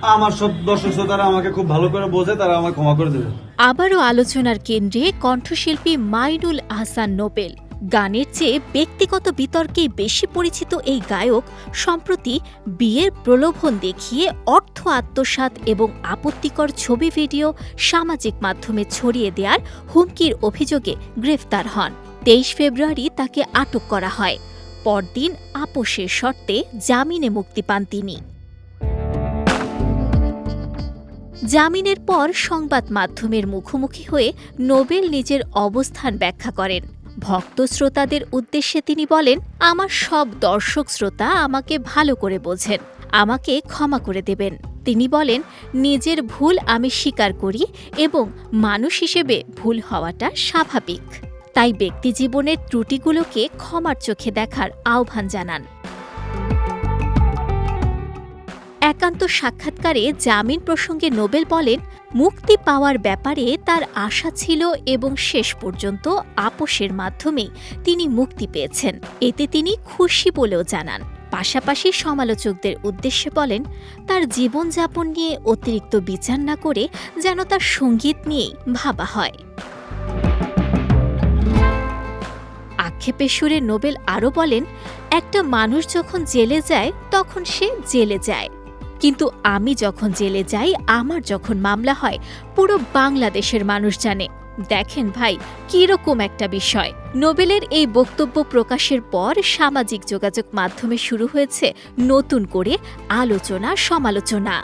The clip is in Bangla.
আমার সব দর্শক শ্রোতারা আমাকে খুব ভালো করে বোঝে, তারা আমাকে ক্ষমা করে দেবে। আবারও আলোচনার কেন্দ্রে কণ্ঠশিল্পী মাইনুল আহসান নোবেল। গানের চেয়ে ব্যক্তিগত বিতর্কেই বেশি পরিচিত এই গায়ক সম্প্রতি বিয়ের প্রলোভন দেখিয়ে অর্থ আত্মসাৎ এবং আপত্তিকর ছবি ভিডিও সামাজিক মাধ্যমে ছড়িয়ে দেওয়ার হুমকির অভিযোগে গ্রেফতার হন। ২৩ ফেব্রুয়ারি তাকে আটক করা হয়। পরদিন আপোষের শর্তে জামিনে মুক্তি পান তিনি। জামিনের পর সংবাদ মাধ্যমের মুখোমুখি হয়ে নোবেল নিজের অবস্থান ব্যাখ্যা করেন। ভক্ত শ্রোতাদের উদ্দেশ্যে তিনি বলেন, আমার সব দর্শক শ্রোতা আমাকে ভালো করে বোঝেন, আমাকে ক্ষমা করে দেবেন। তিনি বলেন, নিজের ভুল আমি স্বীকার করি এবং মানুষ হিসেবে ভুল হওয়াটা স্বাভাবিক। তাই ব্যক্তিজীবনের ত্রুটিগুলোকে ক্ষমার চোখে দেখার আহ্বান জানান। একান্ত সাক্ষাৎকারে জামিন প্রসঙ্গে নোবেল বলেন, মুক্তি পাওয়ার ব্যাপারে তার আশা ছিল এবং শেষ পর্যন্ত আপোষের মাধ্যমেই তিনি মুক্তি পেয়েছেন। এতে তিনি খুশি বলেও জানান। পাশাপাশি সমালোচকদের উদ্দেশ্যে বলেন, তার জীবনযাপন নিয়ে অতিরিক্ত বিচার না করে যেন তার সঙ্গীত নিয়েই ভাবা হয়। আক্ষেপের সুরে নোবেল আরও বলেন, একটা মানুষ যখন জেলে যায় তখন সে জেলে যায়, কিন্তু আমি যখন জেলে যাই, আমার যখন মামলা হয়, পুরো বাংলাদেশের মানুষ জানে। দেখেন ভাই, কিরকম একটা বিষয়। নোবেলের এই বক্তব্য প্রকাশের পর সামাজিক যোগাযোগ মাধ্যমে শুরু হয়েছে নতুন করে আলোচনা সমালোচনা।